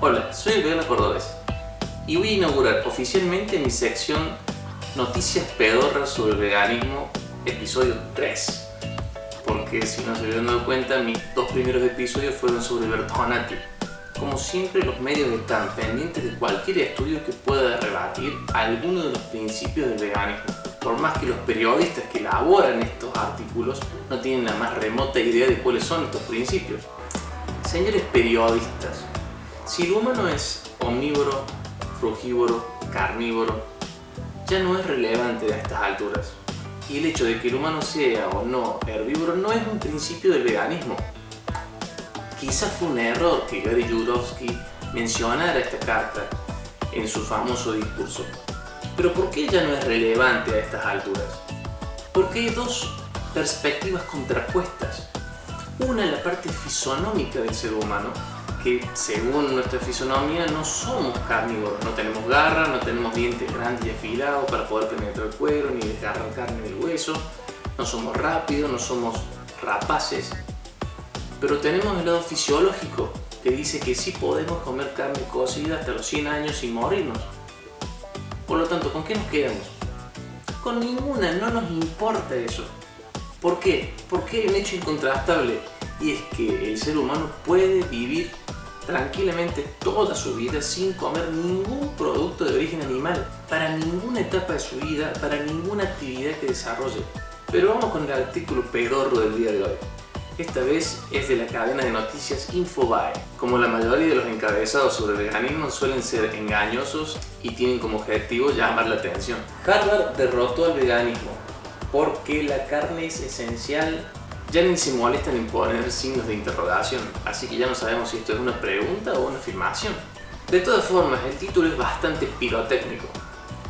Hola, soy el vegano cordobés y voy a inaugurar oficialmente mi sección Noticias pedorras sobre el veganismo, episodio 3. Porque si no se habían dado cuenta, mis dos primeros episodios fueron sobre Bertonati. Como siempre, los medios están pendientes de cualquier estudio que pueda rebatir alguno de los principios del veganismo, por más que los periodistas que elaboran estos artículos no tienen la más remota idea de cuáles son estos principios. Señores periodistas, si el humano es omnívoro, frugívoro, carnívoro, ya no es relevante a estas alturas. Y el hecho de que el humano sea o no herbívoro no es un principio del veganismo. Quizás fue un error que Gary Yourofsky mencionara esta carta en su famoso discurso. Pero ¿por qué ya no es relevante a estas alturas? Porque hay dos perspectivas contrapuestas. Una es la parte fisonómica del ser humano, que según nuestra fisonomía no somos carnívoros, no tenemos garras, no tenemos dientes grandes y afilados para poder penetrar el cuero ni desgarrar carne del hueso, no somos rápidos, no somos rapaces, pero tenemos el lado fisiológico que dice que sí podemos comer carne cocida hasta los 100 años sin morirnos. Por lo tanto, ¿con qué nos quedamos? Con ninguna, no nos importa eso. ¿Por qué? Porque hay un hecho incontrastable, y es que el ser humano puede vivir tranquilamente toda su vida sin comer ningún producto de origen animal, para ninguna etapa de su vida, para ninguna actividad que desarrolle. Pero vamos con el artículo pedorro del día de hoy. Esta vez es de la cadena de noticias Infobae. Como la mayoría de los encabezados sobre el veganismo suelen ser engañosos y tienen como objetivo llamar la atención. Harvard derrotó al veganismo porque la carne es esencial. Ya ni se molestan en poner signos de interrogación, así que ya no sabemos si esto es una pregunta o una afirmación. De todas formas, el título es bastante pirotécnico.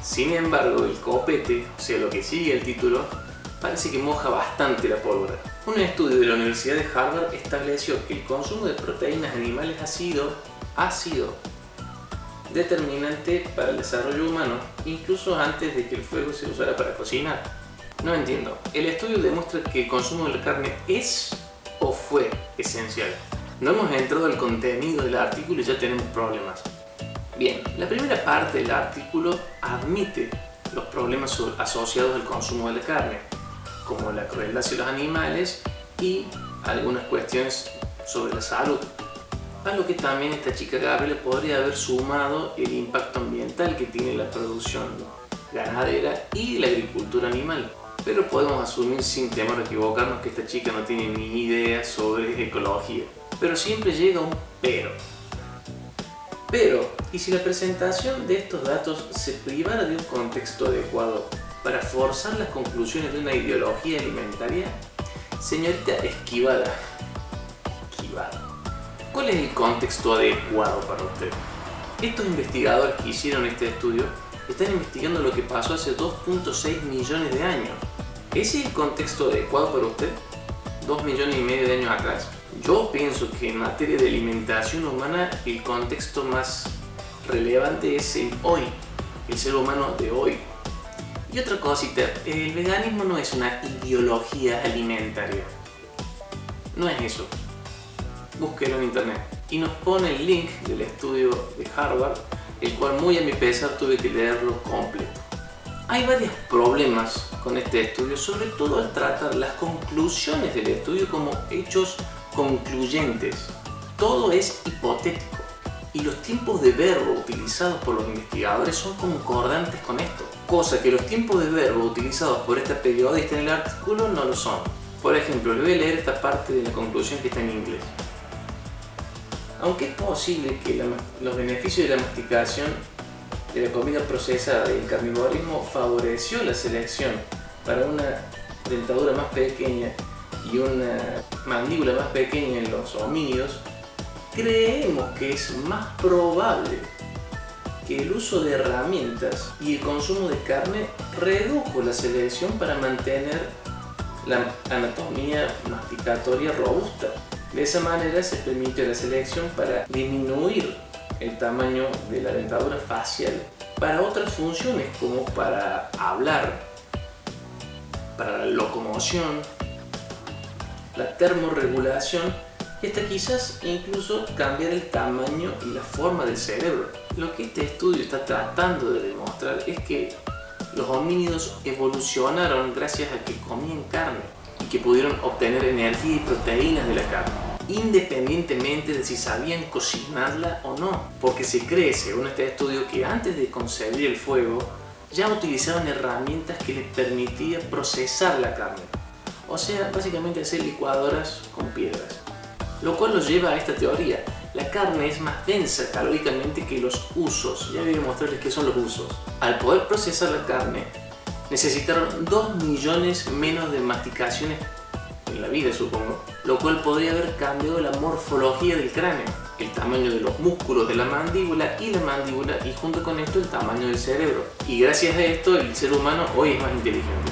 Sin embargo, el copete, o sea lo que sigue el título, parece que moja bastante la pólvora. Un estudio de la Universidad de Harvard estableció que el consumo de proteínas animales ha sido determinante para el desarrollo humano, incluso antes de que el fuego se usara para cocinar. No entiendo. El estudio demuestra que el consumo de la carne es o fue esencial. No hemos entrado al contenido del artículo y ya tenemos problemas. Bien, la primera parte del artículo admite los problemas asociados al consumo de la carne, como la crueldad hacia los animales y algunas cuestiones sobre la salud. A lo que también esta chica Gabriela podría haber sumado el impacto ambiental que tiene la producción ganadera y la agricultura animal. Pero podemos asumir sin temor a equivocarnos que esta chica no tiene ni idea sobre ecología. Pero siempre llega un pero. Pero, ¿y si la presentación de estos datos se privara de un contexto adecuado para forzar las conclusiones de una ideología alimentaria? Señorita Esquivada, ¿cuál es el contexto adecuado para usted? Estos investigadores que hicieron este estudio están investigando lo que pasó hace 2.6 millones de años. ¿Ese es el contexto adecuado para usted? 2 millones y medio de años atrás. Yo pienso que en materia de alimentación humana el contexto más relevante es el hoy, el ser humano de hoy. Y otra cosita, el veganismo no es una ideología alimentaria. No es eso. Búsquelo en internet. Y nos pone el link del estudio de Harvard, el cual muy a mi pesar tuve que leerlo completo. Hay varios problemas con este estudio, sobre todo al tratar las conclusiones del estudio como hechos concluyentes. Todo es hipotético y los tiempos de verbo utilizados por los investigadores son concordantes con esto, cosa que los tiempos de verbo utilizados por esta periodista en el artículo no lo son. Por ejemplo, le voy a leer esta parte de la conclusión que está en inglés. Aunque es posible que los beneficios de la masticación de la comida procesada y el carnivorismo favoreció la selección para una dentadura más pequeña y una mandíbula más pequeña en los homínidos, creemos que es más probable que el uso de herramientas y el consumo de carne redujo la selección para mantener la anatomía masticatoria robusta. De esa manera se permite la selección para disminuir el tamaño de la dentadura facial para otras funciones como para hablar, para la locomoción, la termorregulación y hasta quizás incluso cambiar el tamaño y la forma del cerebro. Lo que este estudio está tratando de demostrar es que los homínidos evolucionaron gracias a que comían carne y que pudieron obtener energía y proteínas de la carne, independientemente de si sabían cocinarla o no, porque se cree, según este estudio, que antes de concebir el fuego ya utilizaban herramientas que les permitían procesar la carne, o sea, básicamente hacer licuadoras con piedras, lo cual nos lleva a esta teoría. La carne es más densa calóricamente que los usos. Ya voy a mostrarles qué son los usos. Al poder procesar la carne, necesitaron 2 millones menos de masticaciones en la vida, supongo, lo cual podría haber cambiado la morfología del cráneo, el tamaño de los músculos de la mandíbula y junto con esto el tamaño del cerebro. Y gracias a esto el ser humano hoy es más inteligente.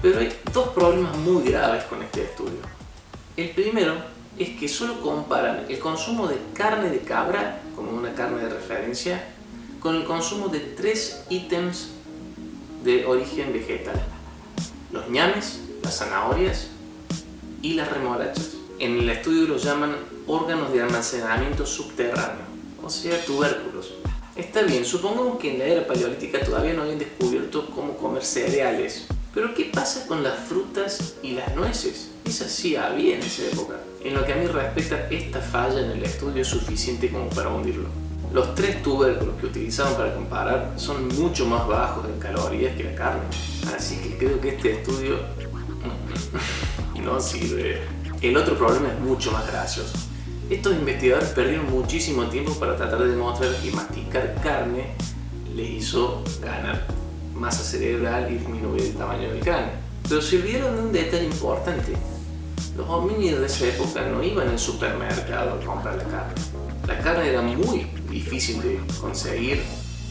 Pero hay dos problemas muy graves con este estudio. El primero es que solo comparan el consumo de carne de cabra, como una carne de referencia, con el consumo de 3 ítems de origen vegetal: los ñames, las zanahorias y las remolachas. En el estudio los llaman órganos de almacenamiento subterráneo, o sea, tubérculos. Está bien, supongamos que en la era paleolítica todavía no habían descubierto cómo comer cereales, pero ¿qué pasa con las frutas y las nueces? Esas sí había en esa época. En lo que a mí respecta, esta falla en el estudio es suficiente como para hundirlo. Los 3 tubérculos que utilizaban para comparar son mucho más bajos en calorías que la carne, así que creo que este estudio no sirve. El otro problema es mucho más gracioso. Estos investigadores perdieron muchísimo tiempo para tratar de demostrar que masticar carne les hizo ganar masa cerebral y disminuir el tamaño del cráneo. Pero se olvidaron de un detalle importante. Los homínidos de esa época no iban al supermercado a comprar la carne. La carne era muy difícil de conseguir,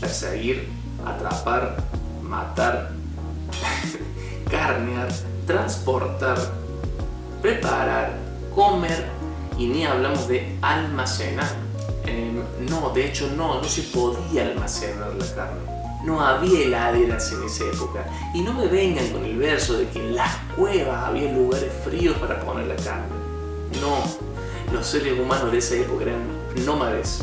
perseguir, atrapar, matar, carnear, transportar, preparar, comer, y ni hablamos de almacenar. No, de hecho no se podía almacenar la carne. No había heladeras en esa época. Y no me vengan con el verso de que en las cuevas había lugares fríos para poner la carne. No, los seres humanos de esa época eran nómades.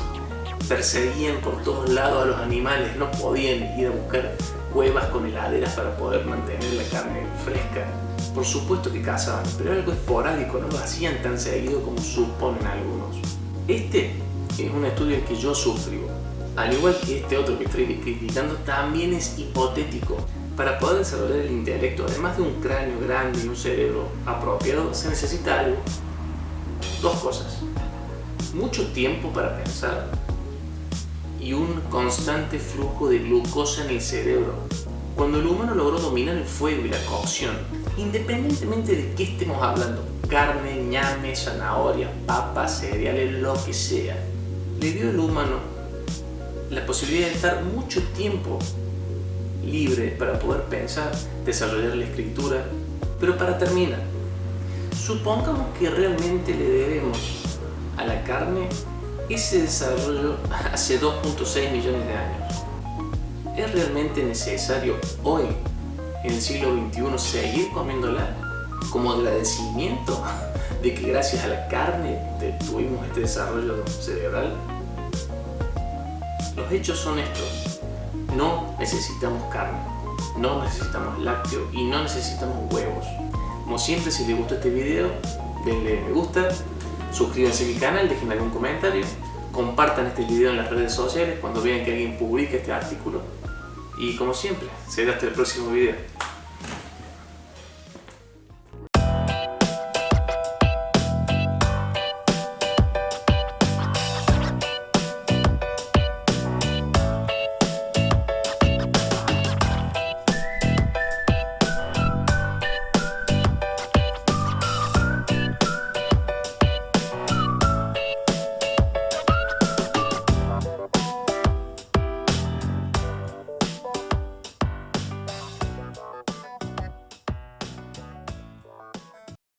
Perseguían por todos lados a los animales. No podían ir a buscar cuevas con heladeras para poder mantener la carne fresca. Por supuesto que cazaban, pero era algo esporádico, no lo hacían tan seguido como suponen algunos. Este es un estudio en que yo suscribo. Al igual que este otro que estoy criticando, también es hipotético. Para poder desarrollar el intelecto, además de un cráneo grande y un cerebro apropiado, se necesita algo. 2 cosas: mucho tiempo para pensar y un constante flujo de glucosa en el cerebro. Cuando el humano logró dominar el fuego y la cocción, independientemente de qué estemos hablando, carne, ñame, zanahoria, papas, cereales, lo que sea, le dio al humano la posibilidad de estar mucho tiempo libre para poder pensar, desarrollar la escritura. Pero para terminar, supongamos que realmente le debemos a la carne ese desarrollo hace 2.6 millones de años. ¿Es realmente necesario hoy, en el siglo XXI, seguir comiéndola como agradecimiento de que gracias a la carne tuvimos este desarrollo cerebral? Los hechos son estos: no necesitamos carne, no necesitamos lácteo y no necesitamos huevos. Como siempre, si les gustó este video, denle me gusta, suscríbanse a mi canal, dejen algún comentario, compartan este video en las redes sociales cuando vean que alguien publica este artículo. Y como siempre, será hasta el próximo video.